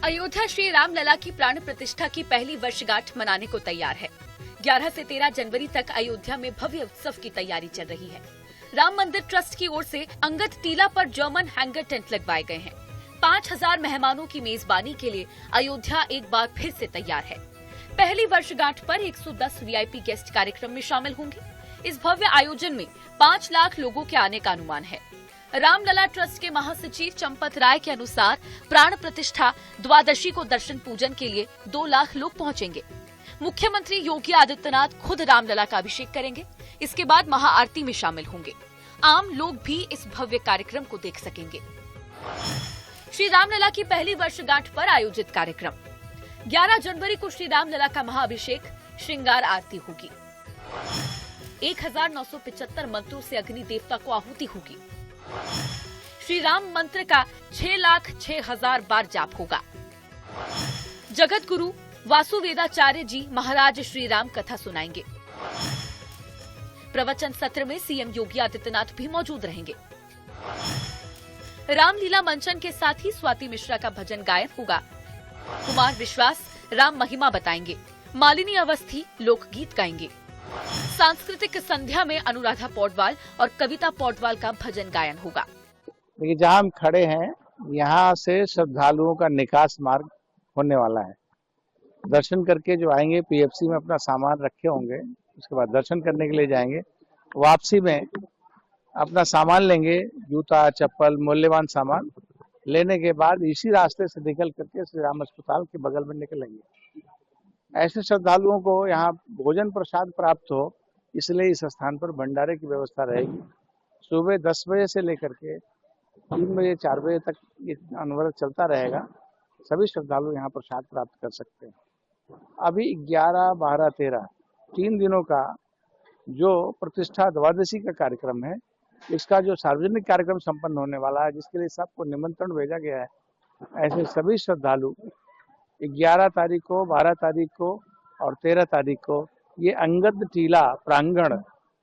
अयोध्या श्री रामलला की प्राण प्रतिष्ठा की पहली वर्षगांठ मनाने को तैयार है। 11 से 13 जनवरी तक अयोध्या में भव्य उत्सव की तैयारी चल रही है। राम मंदिर ट्रस्ट की ओर से अंगद टीला पर जर्मन हैंगर टेंट लगवाए गए हैं। 5000 मेहमानों की मेजबानी के लिए अयोध्या एक बार फिर से तैयार है। पहली वर्षगांठ पर 110 वीआईपी गेस्ट कार्यक्रम में शामिल होंगे। इस भव्य आयोजन में 5 लाख लोगों के आने का अनुमान है। रामलला ट्रस्ट के महासचिव चंपत राय के अनुसार प्राण प्रतिष्ठा द्वादशी को दर्शन पूजन के लिए 2 लाख लोग पहुंचेंगे। मुख्यमंत्री योगी आदित्यनाथ खुद रामलला का अभिषेक करेंगे। इसके बाद महाआरती में शामिल होंगे। आम लोग भी इस भव्य कार्यक्रम को देख सकेंगे। श्री रामलला की पहली वर्षगांठ पर आयोजित कार्यक्रम 11 जनवरी को श्री रामलला का महाअभिषेक श्रृंगार आरती होगी। 1975 मंत्रों से अग्नि देवता को आहुति होगी। श्री राम मंत्र का 6,06,000 बार जाप होगा। जगत गुरु वासुवेदाचार्य जी महाराज श्री राम कथा सुनाएंगे। प्रवचन सत्र में सीएम योगी आदित्यनाथ भी मौजूद रहेंगे। रामलीला मंचन के साथ ही स्वाति मिश्रा का भजन गायन होगा। कुमार विश्वास राम महिमा बताएंगे। मालिनी अवस्थी लोकगीत गाएंगे। सांस्कृतिक संध्या में अनुराधा पौडवाल और कविता पौडवाल का भजन गायन होगा। देखिए, जहाँ हम खड़े हैं यहाँ से श्रद्धालुओं का निकास मार्ग होने वाला है। दर्शन करके जो आएंगे पीएफसी में अपना सामान रखे होंगे, उसके बाद दर्शन करने के लिए जाएंगे। वापसी में अपना सामान लेंगे, जूता चप्पल मूल्यवान सामान लेने के बाद इसी रास्ते से निकल करके श्री राम अस्पताल के बगल में निकलेंगे। ऐसे श्रद्धालुओं को यहाँ भोजन प्रसाद प्राप्त हो, इसलिए इस स्थान पर भंडारे की व्यवस्था रहेगी। सुबह 10 बजे से लेकर के 3 बजे 4 बजे तक ये अनवरत चलता रहेगा। सभी श्रद्धालु यहाँ प्रसाद प्राप्त कर सकते हैं। अभी 11, 12, 13 3 दिनों का जो प्रतिष्ठा द्वादशी का कार्यक्रम है, इसका जो सार्वजनिक कार्यक्रम संपन्न होने वाला है, जिसके लिए सबको निमंत्रण भेजा गया है। ऐसे सभी श्रद्धालु 11 तारीख को, 12 तारीख को और 13 तारीख को ये अंगद टीला प्रांगण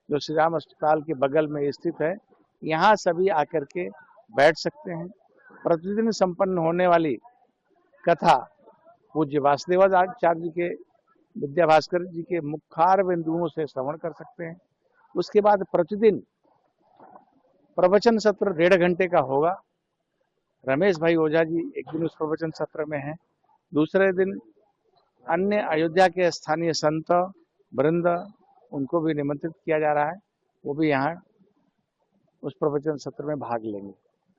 जो श्री राम अस्पताल के बगल में स्थित है, यहाँ सभी आकर के बैठ सकते हैं। प्रतिदिन संपन्न होने वाली कथा पूज्य वासुदेवाचार्य जी के, विद्या भास्कर जी के मुखार बिंदुओं से श्रवण कर सकते हैं। उसके बाद प्रतिदिन प्रवचन सत्र 1.5 घंटे का होगा। रमेश भाई ओझा जी एक दिन उस प्रवचन सत्र में हैं। दूसरे दिन अन्य अयोध्या के स्थानीय संत वृंद, उनको भी निमंत्रित किया जा रहा है, वो भी यहाँ उस प्रवचन सत्र में भाग लेंगे।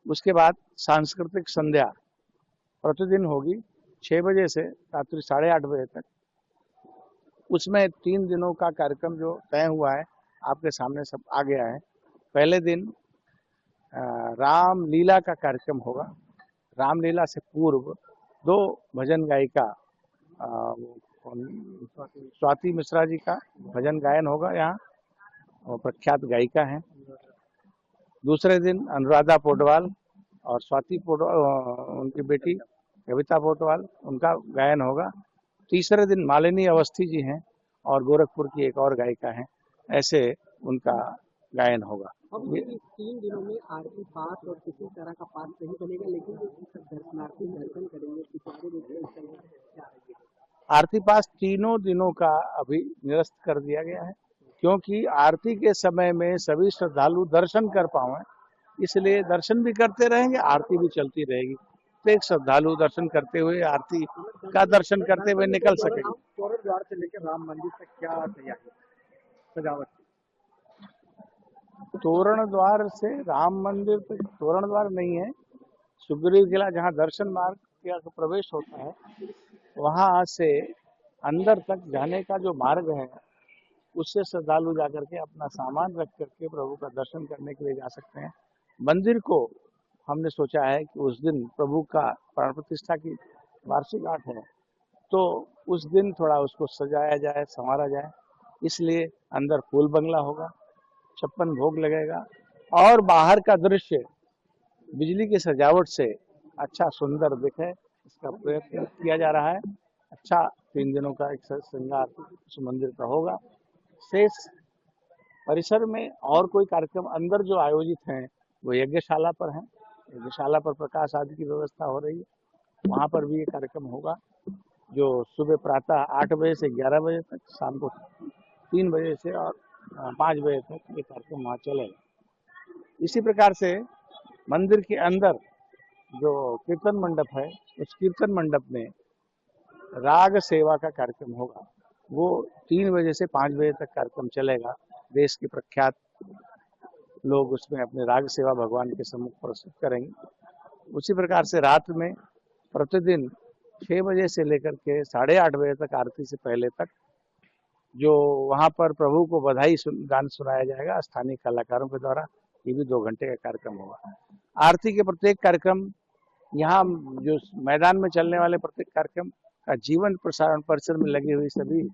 उसके बाद सांस्कृतिक संध्या प्रतिदिन होगी 6 बजे से रात्रि 8:30 बजे तक। उसमें 3 दिनों का कार्यक्रम जो तय हुआ है आपके सामने सब आ गया है। पहले दिन रामलीला का कार्यक्रम होगा। रामलीला से पूर्व 2 भजन गायिका स्वाति मिश्रा जी का भजन गायन होगा यहाँ, और प्रख्यात गायिका हैं। दूसरे दिन अनुराधा पौडवाल और स्वाति पौडवाल, उनकी बेटी कविता पौडवाल, उनका गायन होगा। तीसरे दिन मालिनी अवस्थी जी हैं और गोरखपुर की एक और गायिका हैं, ऐसे उनका गायन होगा। अब 3 दिनों में आरती पास और किसी तरह का पास नहीं बनेगा, लेकिन जो दर्शनार्थी दर्शन करेंगे आरती पास 3 दिनों का अभी निरस्त कर दिया गया है, क्योंकि आरती के समय में सभी श्रद्धालु दर्शन कर पाए, इसलिए दर्शन भी करते रहेंगे, आरती भी चलती रहेगी। तो एक श्रद्धालु दर्शन करते हुए आरती का दर्शन करते हुए निकल सकेंगे। तोरण द्वार से लेकर राम मंदिर तक क्या तैयारी सजावट? तोरण द्वार से राम मंदिर तक तोरण द्वार नहीं है, सुग्रीव किला जहाँ दर्शन मार्ग का प्रवेश होता है, वहां से अंदर तक जाने का जो मार्ग है, उससे श्रद्धालु जाकर के अपना सामान रख करके प्रभु का दर्शन करने के लिए जा सकते हैं। मंदिर को हमने सोचा है कि उस दिन प्रभु का प्राण प्रतिष्ठा की वार्षिकगांठ है, तो उस दिन थोड़ा उसको सजाया जाए, संवारा जाए, इसलिए अंदर फूल बंगला होगा, 56 भोग लगेगा और बाहर का दृश्य बिजली की सजावट से अच्छा सुंदर दिखे, इसका प्रयत्न किया जा रहा है। अच्छा 3 दिनों का एक श्रृंगार उस मंदिर का होगा। शेष परिसर में और कोई कार्यक्रम अंदर जो आयोजित हैं वो यज्ञशाला पर हैं। यज्ञशाला पर प्रकाश आदि की व्यवस्था हो रही है, वहाँ पर भी ये कार्यक्रम होगा जो सुबह प्रातः 8 बजे से 11 बजे तक, शाम को 3 बजे से और 5 बजे तक ये कार्यक्रम वहाँ चलेगा। इसी प्रकार से मंदिर के अंदर जो कीर्तन मंडप है, उस कीर्तन मंडप में राग सेवा का कार्यक्रम होगा। वो 3 बजे से 5 बजे तक कार्यक्रम चलेगा। देश के प्रख्यात लोग उसमें अपने राग सेवा भगवान के सम्मुख प्रस्तुत करेंगे। उसी प्रकार से रात में प्रतिदिन 6 बजे से लेकर के 8:30 बजे तक, आरती से पहले तक, जो वहाँ पर प्रभु को बधाई गान सुनाया जाएगा स्थानीय कलाकारों के द्वारा। ये भी 2 घंटे का कार्यक्रम होगा। आरती के प्रत्येक कार्यक्रम, यहाँ जो मैदान में चलने वाले प्रत्येक कार्यक्रम का जीवंत प्रसारण परिसर में लगी हुई सभी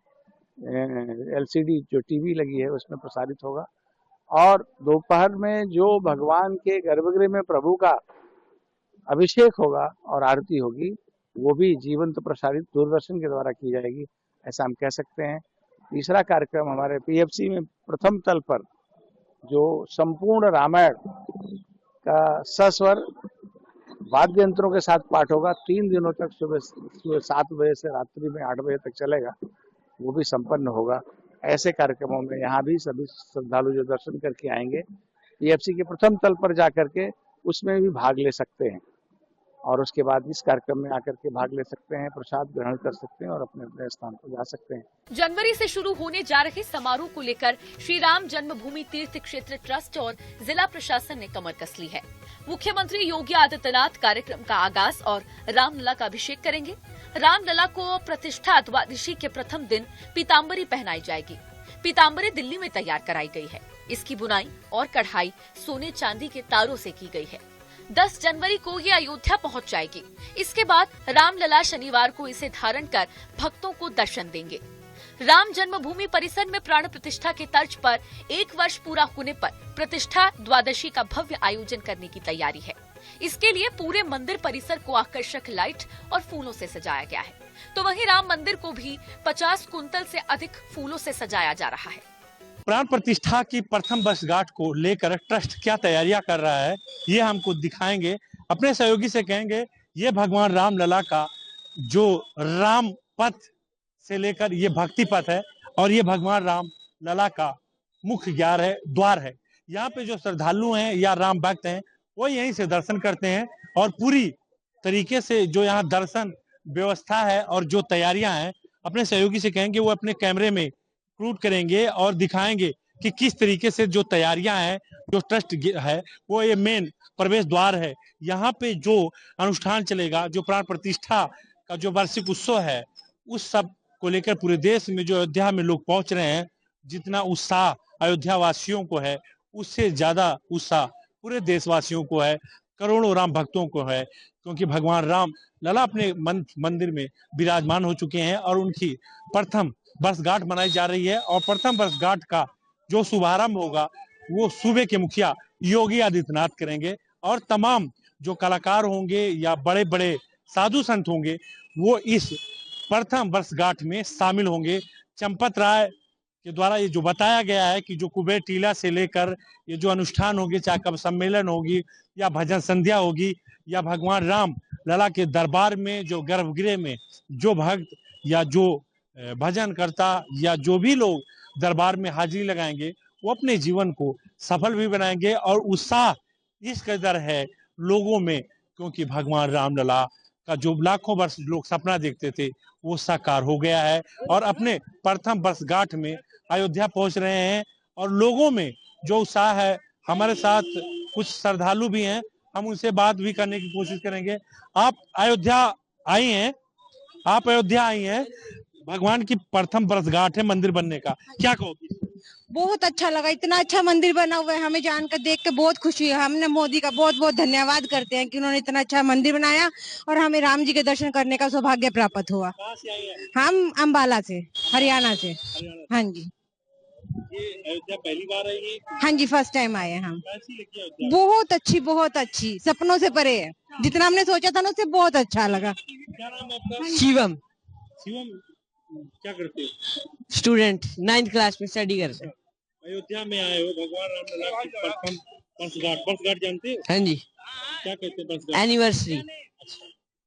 LCD जो टीवी लगी है उसमें प्रसारित होगा। और दोपहर में जो भगवान के गर्भगृह में प्रभु का अभिषेक होगा और आरती होगी, वो भी जीवंत प्रसारित दूरदर्शन के द्वारा की जाएगी, ऐसा हम कह सकते हैं। तीसरा कार्यक्रम हमारे PFC में प्रथम तल पर जो संपूर्ण रामायण का सस्वर वाद्य यंत्रों के साथ पाठ होगा, 3 दिनों तक सुबह 7 बजे से रात्रि में 8 बजे तक चलेगा, वो भी संपन्न होगा। ऐसे कार्यक्रमों में यहाँ भी सभी श्रद्धालु जो दर्शन करके आएंगे, PFC के प्रथम तल पर जाकर के उसमें भी भाग ले सकते हैं और उसके बाद इस कार्यक्रम में आकर के भाग ले सकते हैं, प्रसाद ग्रहण कर सकते हैं और अपने अपने स्थान पर जा सकते हैं। जनवरी से शुरू होने जा रहे समारोह को लेकर श्री राम जन्मभूमि तीर्थ क्षेत्र ट्रस्ट और जिला प्रशासन ने कमर कस ली है। मुख्यमंत्री योगी आदित्यनाथ कार्यक्रम का आगाज और रामलला का अभिषेक करेंगे। रामलला को प्रतिष्ठा द्वादशी के प्रथम दिन पीताम्बरी पहनाई जाएगी। पीताम्बरी दिल्ली में तैयार कराई गई है। इसकी बुनाई और कढ़ाई सोने चांदी के तारों से की गई है। 10 जनवरी को ये अयोध्या पहुंच जाएगी। इसके बाद रामलला शनिवार को इसे धारण कर भक्तों को दर्शन देंगे। राम जन्मभूमि परिसर में प्राण प्रतिष्ठा के तर्ज पर 1 वर्ष पूरा होने पर प्रतिष्ठा द्वादशी का भव्य आयोजन करने की तैयारी है। इसके लिए पूरे मंदिर परिसर को आकर्षक लाइट और फूलों से सजाया गया है। तो वहीं राम मंदिर को भी 50 कुंतल से अधिक फूलों से सजाया जा रहा है। प्राण प्रतिष्ठा की प्रथम वर्षगांठ को लेकर ट्रस्ट क्या तैयारियां कर रहा है, ये हमको दिखाएंगे। अपने सहयोगी से कहेंगे ये भगवान रामलला का जो राम पथ से लेकर ये भक्ति पथ है और ये भगवान राम लला का मुख्य द्वार है। यहाँ पे जो श्रद्धालु हैं या राम भक्त हैं वो यहीं से दर्शन करते हैं और पूरी तरीके से जो यहाँ दर्शन व्यवस्था है और जो तैयारियां हैं, अपने सहयोगी से कहेंगे वो अपने कैमरे में शूट करेंगे और दिखाएंगे कि किस तरीके से जो तैयारियां हैं, जो ट्रस्ट है वो ये मेन प्रवेश द्वार है। यहाँ पे जो अनुष्ठान चलेगा, जो प्राण प्रतिष्ठा का जो वार्षिक उत्सव है, उस सब को लेकर पूरे देश में जो अयोध्या में लोग पहुंच रहे हैं, जितना उत्साह अयोध्या वासियों को है उससे ज्यादा उत्साह पूरे देशवासियों को है, करोड़ों राम भक्तों को है, क्योंकि भगवान राम लला अपने मंदिर में विराजमान हो चुके हैं और उनकी प्रथम वर्षगांठ मनाई जा रही है। और प्रथम वर्षगांठ का जो शुभारंभ होगा वो सूबे के मुखिया योगी आदित्यनाथ करेंगे और तमाम जो कलाकार होंगे या बड़े बड़े साधु संत होंगे वो इस प्रथम वर्षगांठ में शामिल होंगे। चंपत राय के द्वारा ये जो बताया गया है कि जो कुबेर टीला से लेकर ये जो अनुष्ठान होगी, चाहे कब सम्मेलन होगी या भजन संध्या होगी या भगवान राम लला के दरबार में जो गर्भगृह में जो भक्त या जो भजन करता या जो भी लोग दरबार में हाजिरी लगाएंगे वो अपने जीवन को सफल भी बनाएंगे और उत्साह इस कदर है लोगों में, क्योंकि भगवान रामलला का जो लाखों वर्ष लोग सपना देखते थे वो साकार हो गया है और अपने प्रथम वर्षगांठ में अयोध्या पहुंच रहे हैं और लोगों में जो उत्साह है। हमारे साथ कुछ श्रद्धालु भी हैं, हम उनसे बात भी करने की कोशिश करेंगे। आप अयोध्या आई हैं, भगवान की प्रथम वर्षगांठ है मंदिर बनने का, क्या कहोगी? बहुत अच्छा लगा, इतना अच्छा मंदिर बना हुआ है, हमें जानकर देख के बहुत खुशी है। हमने मोदी का बहुत बहुत धन्यवाद करते हैं कि उन्होंने इतना अच्छा मंदिर बनाया और हमें राम जी के दर्शन करने का सौभाग्य प्राप्त हुआ। हम अंबाला से, हरियाणा से। हाँ जी। ये अयोध्या पहली बार आई है, हाँ जी, फर्स्ट टाइम आए हैं हम। कैसी लगी अयोध्या? बहुत अच्छी, सपनों से परे है। जितना हमने सोचा था ना उससे बहुत अच्छा लगा। क्या नाम है आपका? शिवम, शिवम, क्या करते हो? स्टूडेंट 9th क्लास में स्टडी करते हैं। अयोध्या में आए हो, भगवान रामलला की प्रथम वर्षगांठ जानते हो? हाँ जी, क्या कहते हैं वर्षगांठ? एनिवर्सरी।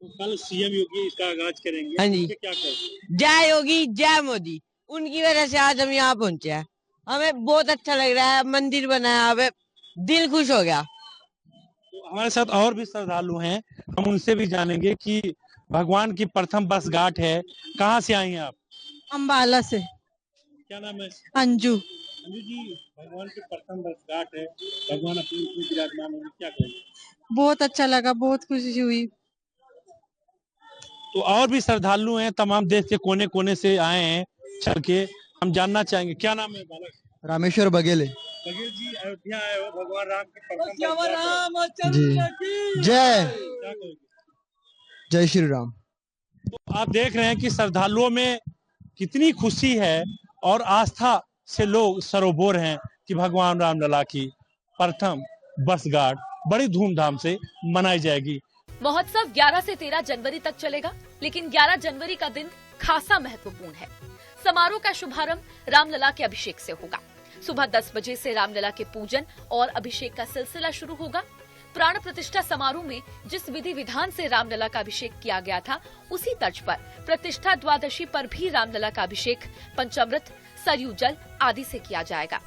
तो कल सीएम योगी इसका आगाज करेंगे। हाँ जी। इसके क्या कहें? जय योगी जय मोदी, उनकी वजह से आज हम यहाँ पहुंचे हैं। हमें बहुत अच्छा लग रहा है, मंदिर बनाया, हमें दिल खुश हो गया। तो हमारे साथ और भी श्रद्धालु हैं, हम उनसे भी जानेंगे कि भगवान की प्रथम वर्षगांठ है, कहाँ से आई हैं आप? अम्बाला से। क्या नाम है? अंजू। अंजू जी, भगवान की प्रथम वर्षगांठ है, भगवान अपने रूप में विराजमान होंगे, क्या कहेंगे? बहुत अच्छा लगा, बहुत खुशी हुई। तो और भी श्रद्धालु हैं, तमाम देश के कोने कोने से आए हैं चल के, हम जानना चाहेंगे क्या नाम है बालक? रामेश्वर बघेले। बघेल जी, अयोध्या आए हो, भगवान राम की प्रथम वर्षगांठ है, जी, जय क्या कहोगे? जय श्री राम। तो आप देख रहे हैं कि श्रद्धालुओं में कितनी खुशी है और आस्था से लोग सरोबोर हैं कि भगवान रामलला की प्रथम वर्षगांठ बड़ी धूमधाम से मनाई जाएगी। महोत्सव 11 से 13 जनवरी तक चलेगा, लेकिन 11 जनवरी का दिन खासा महत्वपूर्ण है। समारोह का शुभारंभ रामलला के अभिषेक से होगा। सुबह 10 बजे से रामलला के पूजन और अभिषेक का सिलसिला शुरू होगा। प्राण प्रतिष्ठा समारोह में जिस विधि विधान से रामलला का अभिषेक किया गया था, उसी तर्ज पर प्रतिष्ठा द्वादशी पर भी रामलला का अभिषेक पंचामृत, सरयू जल आदि से किया जाएगा।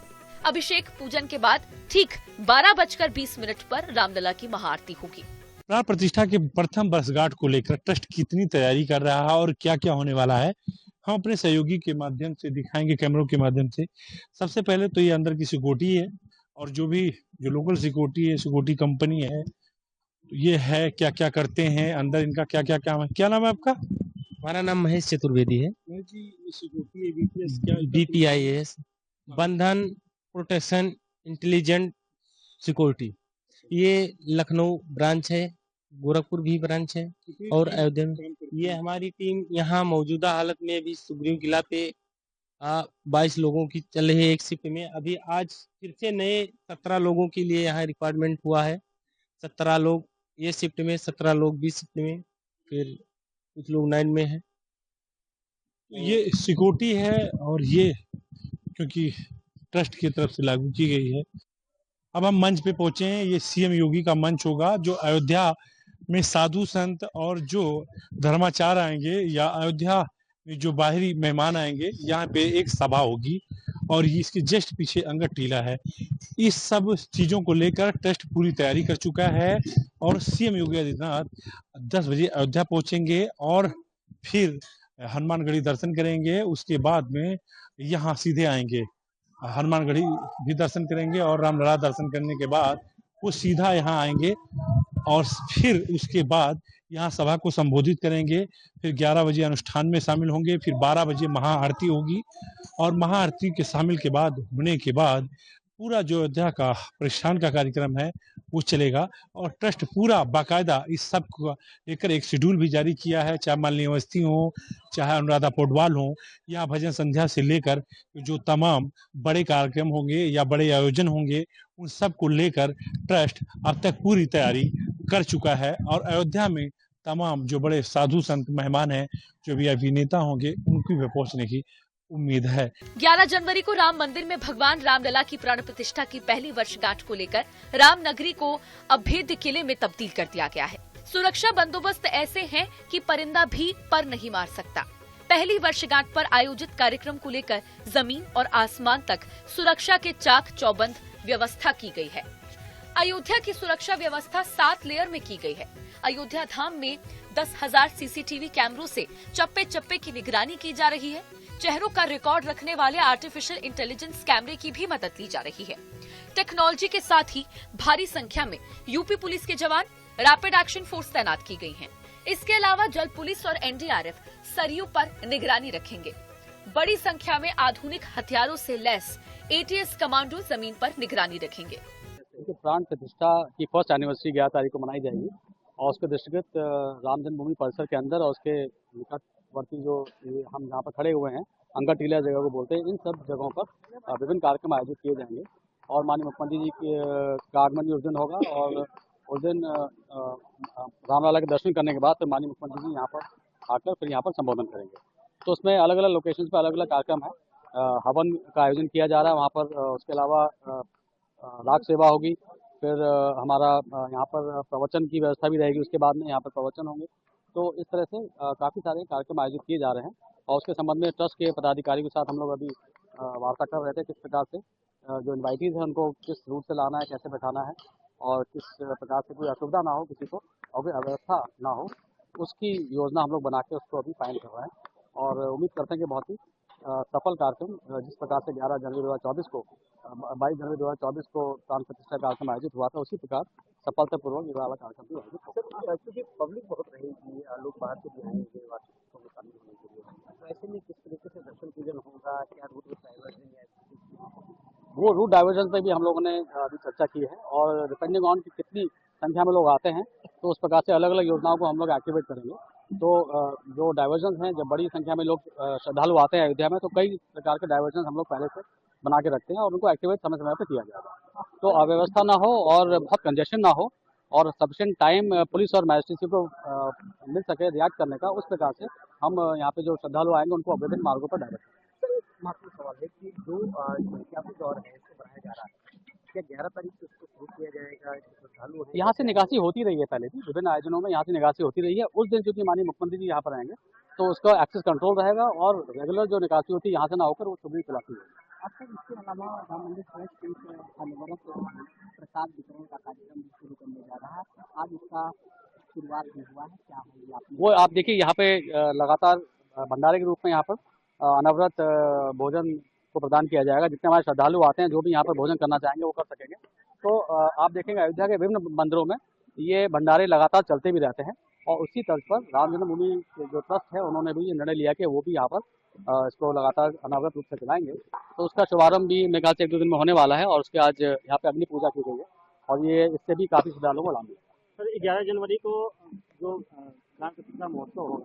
अभिषेक पूजन के बाद ठीक 12:20 पर रामलला की महाआरती होगी। प्राण प्रतिष्ठा के प्रथम वर्षगांठ को लेकर ट्रस्ट कितनी तैयारी कर रहा है और क्या क्या होने वाला है, हम अपने सहयोगी के माध्यम से दिखाएंगे, कैमरों के माध्यम से। सबसे पहले तो ये अंदर की सिक्योरिटी है और जो लोकल सिक्योरिटी है, सिक्योरिटी कंपनी है, तो ये है क्या क्या करते हैं अंदर, इनका क्या क्या काम है। क्या नाम है आपका? हमारा नाम महेश चतुर्वेदी है। BPIS, बंधन प्रोटेक्शन इंटेलिजेंट सिक्योरिटी। ये लखनऊ ब्रांच है, गोरखपुर भी ब्रांच है और अयोध्या में। ये हमारी टीम यहाँ मौजूदा हालत में अभी सुग्रीव किला पे 22 लोगों की चल रही है एक शिफ्ट में। अभी आज फिर से नए 17 लोगों के लिए यहाँ रिक्वायरमेंट हुआ है। 17 लोग ये शिफ्ट में, 17 लोग भी शिफ्ट में, फिर कुछ लोग 9 में है। ये सिक्योरिटी है और ये क्योंकि ट्रस्ट की तरफ से लागू की गई है। अब हम मंच पे पहुंचे हैं, ये सीएम योगी का मंच होगा, जो अयोध्या में साधु संत और जो धर्माचार्य आएंगे या अयोध्या में जो बाहरी मेहमान आएंगे, यहाँ पे एक सभा होगी और इसके जस्ट पीछे अंगद टीला है। इस सब चीजों को लेकर ट्रस्ट पूरी तैयारी कर चुका है और सीएम योगी आदित्यनाथ 10 बजे अयोध्या पहुंचेंगे और फिर हनुमानगढ़ी दर्शन करेंगे। उसके बाद में यहाँ सीधे आएंगे, हनुमानगढ़ी भी दर्शन करेंगे और रामलला दर्शन करने के बाद वो सीधा यहाँ आएंगे और फिर उसके बाद यहाँ सभा को संबोधित करेंगे। फिर 11 बजे अनुष्ठान में शामिल होंगे, फिर 12 बजे महाआरती होगी और महाआरती के शामिल के बाद होने के बाद पूरा जो अयोध्या का प्रतिष्ठान का कार्यक्रम है वो चलेगा और ट्रस्ट पूरा बाकायदा इस सब को लेकर एक शेड्यूल भी जारी किया है। चाहे मालिनी अवस्थी हो, चाहे अनुराधा पोडवाल हो, या भजन संध्या से लेकर जो तमाम बड़े कार्यक्रम होंगे या बड़े आयोजन होंगे, उन सब को लेकर ट्रस्ट अब तक पूरी तैयारी कर चुका है और अयोध्या में तमाम जो बड़े साधु संत मेहमान हैं, जो भी अभिनेता होंगे, उनकी भी पहुंचने की उम्मीद है। 11 जनवरी को राम मंदिर में भगवान रामलला की प्राण प्रतिष्ठा की पहली वर्षगांठ को लेकर रामनगरी को अभेद्य किले में तब्दील कर दिया गया है। सुरक्षा बंदोबस्त ऐसे हैं कि परिंदा भी पर नहीं मार सकता। पहली वर्षगांठ पर आयोजित कार्यक्रम को लेकर जमीन और आसमान तक सुरक्षा के चाक चौबंद व्यवस्था की गई है। अयोध्या की सुरक्षा व्यवस्था 7 लेयर में की गई है। अयोध्या धाम में 10,000 सीसीटीवी कैमरों से चप्पे चप्पे की निगरानी की जा रही है। चेहरों का रिकॉर्ड रखने वाले आर्टिफिशियल इंटेलिजेंस कैमरे की भी मदद ली जा रही है। टेक्नोलॉजी के साथ ही भारी संख्या में यूपी पुलिस के जवान, रैपिड एक्शन फोर्स तैनात की गई हैं। इसके अलावा जल पुलिस और एनडीआरएफ सरयू पर निगरानी रखेंगे। बड़ी संख्या में आधुनिक हथियारों से लैस एटीएस कमांडो जमीन पर निगरानी रखेंगे। प्राण प्रतिष्ठा की फर्स्ट एनिवर्सरी 11 तारीख को मनाई जाएगी और उसके दृष्टिगत राम जन्मभूमि परिसर के अंदर और उसके निकट वर्ती जो ये हम जहाँ पर खड़े हुए हैं, अंगा टीला जगह को बोलते हैं, इन सब जगहों पर विभिन्न कार्यक्रम आयोजित किए जाएंगे और माननीय मुख्यमंत्री जी का आगमन भी उस दिन होगा और उस दिन रामलला के दर्शन करने के बाद फिर माननीय मुख्यमंत्री जी यहाँ पर आकर फिर यहाँ पर संबोधन करेंगे। तो उसमें अलग अलग लोकेशन पर अलग अलग कार्यक्रम है। हवन का आयोजन किया जा रहा है वहाँ पर। उसके अलावा राग सेवा होगी, फिर हमारा यहाँ पर प्रवचन की व्यवस्था भी रहेगी। उसके बाद में यहाँ पर प्रवचन होंगे। तो इस तरह से काफ़ी सारे कार्यक्रम आयोजित किए जा रहे हैं और उसके संबंध में ट्रस्ट के पदाधिकारी के साथ हम लोग अभी वार्ता कर रहे थे किस प्रकार से जो इन्वाइटीज़ हैं उनको किस रूट से लाना है, कैसे बैठाना है और किस प्रकार से कोई असुविधा ना हो किसी को और कोई अव्यवस्था ना हो, उसकी योजना हम लोग बना के उसको अभी फाइनल कर रहे हैं और उम्मीद करते हैं कि बहुत ही सफल कार्यक्रम जिस प्रकार से 11 जनवरी 2024 को 22 जनवरी 2024 को प्राण प्रतिष्ठा कार्यक्रम आयोजित हुआ था, उसी प्रकार सफलतापूर्वक ये वाला कार्यक्रम भी आयोजित होगा। क्योंकि पब्लिक बहुत रहेगी, लोग बाहर से भी आएंगे वार्षिकोत्सव में शामिल होने के लिए, तो ऐसे में किस तरीके से दर्शन पूजन होगा, क्या रूट डाइवर्जन या वो रूट डाइवर्जन पर भी हम लोगों ने अभी चर्चा की है और डिपेंडिंग ऑन कि कितनी संख्या में लोग आते हैं तो उस प्रकार से अलग अलग योजनाओं को हम लोग एक्टिवेट करेंगे। तो जो डाइवर्जन हैं, जब बड़ी संख्या में लोग श्रद्धालु आते हैं अयोध्या में तो कई प्रकार के डाइवर्जन हम लोग पहले से बना के रखते हैं और उनको एक्टिवेट समय समय पर किया जाएगा तो अव्यवस्था ना हो और बहुत कंजेशन ना हो और सफिशिएंट टाइम पुलिस और मैजिस्ट्रेसी को मिल सके रिएक्ट करने का, उस प्रकार से हम यहाँ पे जो श्रद्धालु आएंगे उनको विभिन्न मार्गों पर डाइवर्ट करेंगे। महत्वपूर्ण सवाल है कि जो एहतियाती दौर है इसको बढ़ाया जा रहा है, क्या 11 तारीख से उसको शुरू किया जाएगा? श्रद्धालु है यहाँ से निकासी होती रही है, पहले भी विभिन्न आयोजनों में यहाँ से निकासी होती रही है। उस दिन चूंकि माननीय मुख्यमंत्री जी यहाँ पर आएंगे तो उसका एक्सेस कंट्रोल रहेगा और रेगुलर जो निकासी होती है यहाँ से ना होकर वो सुबह खिलाती होगी। आपका इसके अलावा राम मंदिर ट्रस्ट अनवरत प्रसाद वितरण का कार्यक्रम भी शुरू करने जा रहा है, आज इसका शुरुआत भी हुआ है, क्या होगी आप? वो आप देखिए यहाँ पे लगातार भंडारे के रूप में यहाँ पर अनवरत भोजन को प्रदान किया जाएगा। जितने हमारे श्रद्धालु आते हैं जो भी यहाँ पर भोजन करना चाहेंगे वो कर सकेंगे। तो आप देखेंगे अयोध्या के विभिन्न मंदिरों में ये भंडारे लगातार चलते भी रहते हैं और उसी तर्ज पर राम जन्मभूमि जो ट्रस्ट है उन्होंने भी ये निर्णय लिया कि वो भी यहाँ पर इसको लगातार अनावृत रूप से चलाएंगे। तो उसका शुभारंभ भी मेरे ख्याल से 1-2 दिन में होने वाला है और उसके आज यहाँ पे अग्नि पूजा की गई है और ये इससे भी काफ़ी श्रद्धालुओं को लाभ मिलेगा। सर 11 जनवरी को जो प्राण प्रतिष्ठा महोत्सव होगा,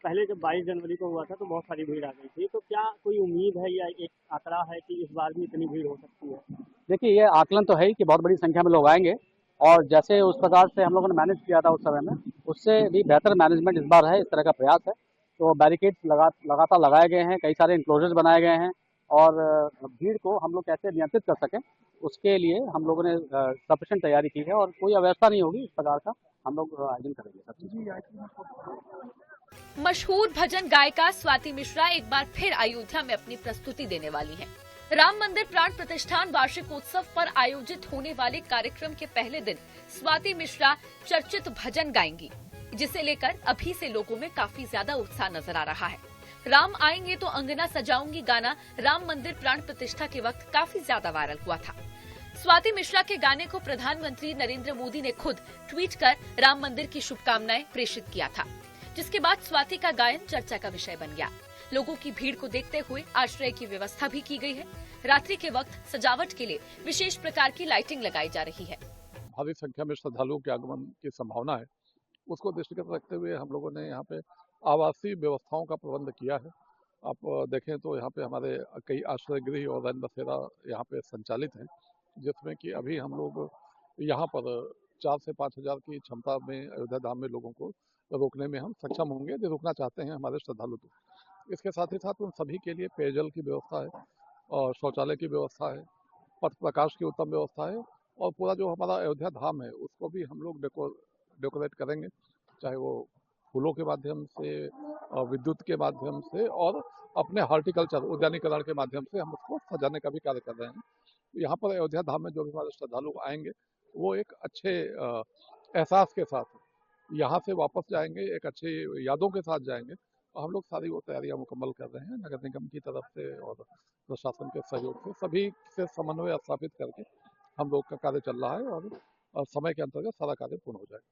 पहले जब 22 जनवरी को हुआ था तो बहुत सारी भीड़ आ गई थी, तो क्या कोई उम्मीद है या एक आंकड़ा है कि इस बार भी इतनी भीड़ हो सकती है? देखिए ये आकलन तो है ही कि बहुत बड़ी संख्या में लोग आएंगे और जैसे उस प्रकार से हम लोगों ने मैनेज किया था उस समय में, उससे भी बेहतर मैनेजमेंट इस बार है, इस तरह का प्रयास है। तो बैरिकेड्स लगातार लगाए गए हैं, कई सारे इंक्लोजर्स बनाए गए हैं और भीड़ को हम लोग कैसे नियंत्रित कर सकें उसके लिए हम लोगों ने सफिशिएंट तैयारी की है और कोई अव्यवस्था नहीं होगी। इस प्रकार का हम लोग आयोजन करेंगे सब चीज़। मशहूर भजन गायिका स्वाति मिश्रा एक बार फिर अयोध्या में अपनी प्रस्तुति देने वाली हैं। राम मंदिर प्राण प्रतिष्ठान वार्षिकोत्सव पर आयोजित होने वाले कार्यक्रम के पहले दिन स्वाति मिश्रा चर्चित भजन गाएंगी, जिसे लेकर अभी से लोगों में काफी ज्यादा उत्साह नजर आ रहा है। राम आएंगे तो अंगना सजाऊंगी गाना राम मंदिर प्राण प्रतिष्ठा के वक्त काफी ज्यादा वायरल हुआ था। स्वाति मिश्रा के गाने को प्रधानमंत्री नरेंद्र मोदी ने खुद ट्वीट कर राम मंदिर की शुभकामनाएं प्रेषित किया था, जिसके बाद स्वाति का गायन चर्चा का विषय बन गया। लोगों की भीड़ को देखते हुए आश्रय की व्यवस्था भी की गई है। रात्रि के वक्त सजावट के लिए विशेष प्रकार की लाइटिंग लगाई जा रही है। भारी संख्या में श्रद्धालुओं के आगमन की संभावना है, उसको दृष्टिगत रखते हुए हम लोगों ने यहाँ पे आवासीय व्यवस्थाओं का प्रबंध किया है। आप देखें तो यहाँ पे हमारे कई आश्रय गृह और रैन बसेरा यहाँ पे संचालित हैं, जिसमें कि अभी हम लोग यहाँ पर 4 से 5 हज़ार की क्षमता में अयोध्या धाम में लोगों को रोकने में हम सक्षम होंगे, जो रोकना चाहते हैं हमारे श्रद्धालु को। इसके साथ ही साथ उन सभी के लिए पेयजल की व्यवस्था है और शौचालय की व्यवस्था है, पथ प्रकाश की उत्तम व्यवस्था है और पूरा जो हमारा अयोध्या धाम है उसको भी हम लोग डेकोरेट करेंगे, चाहे वो फूलों के माध्यम से, विद्युत के माध्यम से और अपने हॉर्टिकल्चर उद्यानीकरण के माध्यम से हम उसको सजाने का भी कार्य कर रहे हैं। यहाँ पर अयोध्या धाम में जो भी हमारे श्रद्धालु आएंगे वो एक अच्छे एहसास के साथ यहाँ से वापस जाएंगे, एक अच्छे यादों के साथ जाएंगे और हम लोग सारी वो तैयारियां मुकम्मल कर रहे हैं। नगर निगम की तरफ से और प्रशासन के सहयोग से सभी से समन्वय स्थापित करके हम लोग का कार्य चल रहा है और समय के अंतर्गत सारा कार्य पूर्ण हो जाएगा।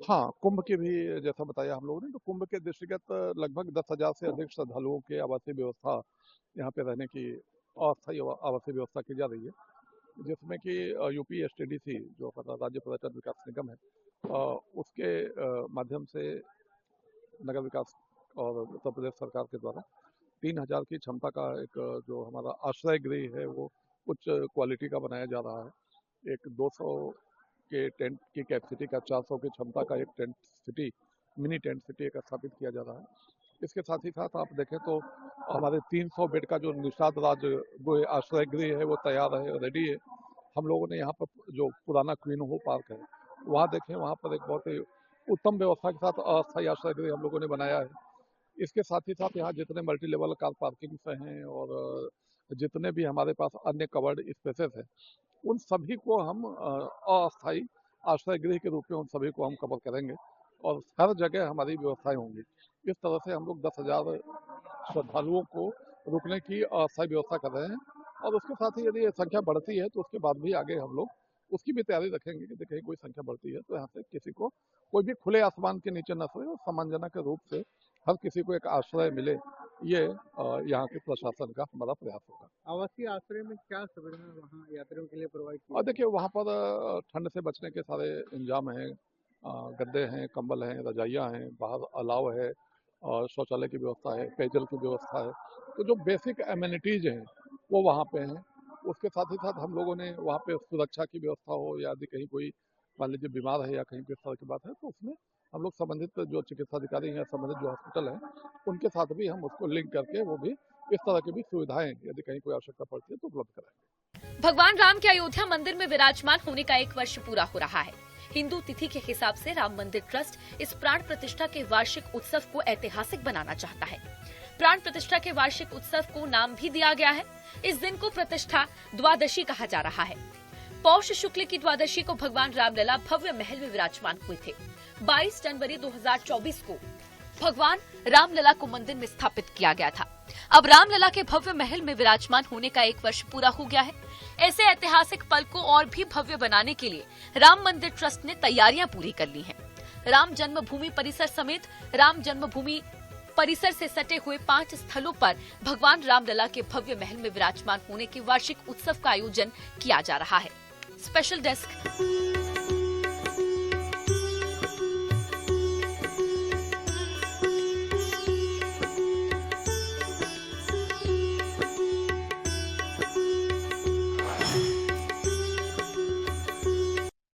हाँ, कुंभ की भी जैसा बताया हम लोगों ने, तो कुंभ के दृष्टिगत लगभग 10,000 से अधिक श्रद्धालुओं के आवासीय व्यवस्था यहाँ पे रहने की अस्थायी आवासीय व्यवस्था की जा रही है, जिसमें कि यूपी STDC जो हमारा राज्य पर्यटन विकास निगम है उसके माध्यम से नगर विकास और उत्तर प्रदेश सरकार के द्वारा 3000 की क्षमता का एक जो हमारा आश्रय गृह है वो उच्च क्वालिटी का बनाया जा रहा है। एक 200 के टेंट की कैपेसिटी का 400 की क्षमता का एक tent city, mini tent city एक स्थापित किया जा रहा है। इसके साथ ही साथ आप देखें तो हमारे 300 बेड का जो निषाद राज आश्रय गृह है वो तैयार है, रेडी है। हम लोगों ने यहाँ पर जो पुराना क्वीन हो पार्क है वहाँ देखें, वहाँ पर एक बहुत ही उत्तम व्यवस्था के साथ अस्थायी आश्रय गृह हम लोगों ने बनाया है। इसके साथ ही साथ यहाँ जितने मल्टी लेवल कार पार्किंग हैं और जितने भी हमारे पास अन्य कवर्ड स्पेसेस हैं उन सभी को हम अस्थायी आश्रय गृह के रूप में उन सभी को हम कवर करेंगे और हर जगह हमारी व्यवस्थाएं होंगी। इस तरह से हम लोग 10,000 श्रद्धालुओं को रुकने की अस्थायी व्यवस्था कर रहे हैं और उसके साथ ही यदि संख्या बढ़ती है तो उसके बाद भी आगे हम लोग उसकी भी तैयारी रखेंगे कि कहीं कोई संख्या बढ़ती है तो यहाँ से किसी को कोई भी खुले आसमान के नीचे न सोए और सम्मानजनक रूप से हर किसी को एक आश्रय मिले, ये यहाँ के प्रशासन का हमारा प्रयास होगा। आवासीय आश्रय में क्या सुविधा वहाँ यात्रियों के लिए प्रोवाइड की? और देखिए वहाँ पर ठंड से बचने के सारे इंतजाम हैं, गद्दे हैं, कंबल हैं, रजाइयाँ हैं, बाहर अलाव है और शौचालय की व्यवस्था है, पेयजल की व्यवस्था है। तो जो बेसिक एमिनिटीज हैं वो वहाँ पे हैं। उसके साथ ही साथ हम लोगों ने वहाँ पे सुरक्षा की व्यवस्था हो या यदि कहीं कोई मान लीजिए बीमार है या कहीं पे इस तरह की बात है तो उसमें हम लोग संबंधित जो चिकित्सा अधिकारी हैं, संबंधित जो हॉस्पिटल हैं उनके साथ भी हम उसको लिंक करके वो भी इस तरह की भी सुविधाएं यदि कहीं कोई आवश्यकता पड़ती है तो उपलब्ध कराएंगे। भगवान राम के अयोध्या मंदिर में विराजमान होने का 1 वर्ष पूरा हो रहा है। हिंदू तिथि के हिसाब से राम मंदिर ट्रस्ट इस प्राण प्रतिष्ठा के वार्षिक उत्सव को ऐतिहासिक बनाना चाहता है। प्राण प्रतिष्ठा के वार्षिक उत्सव को नाम भी दिया गया है। इस दिन को प्रतिष्ठा द्वादशी कहा जा रहा है। पौष शुक्ल की द्वादशी को भगवान रामलला भव्य महल में विराजमान हुए थे। 22 जनवरी 2024 को भगवान रामलला को मंदिर में स्थापित किया गया था। अब रामलला के भव्य महल में विराजमान होने का 1 वर्ष पूरा हो गया है। ऐसे ऐतिहासिक पल को और भी भव्य बनाने के लिए राम मंदिर ट्रस्ट ने तैयारियां पूरी कर ली हैं। राम जन्मभूमि परिसर समेत राम जन्मभूमि परिसर से सटे हुए 5 स्थलों पर भगवान रामलला के भव्य महल में विराजमान होने के वार्षिक उत्सव का आयोजन किया जा रहा है। Special desk.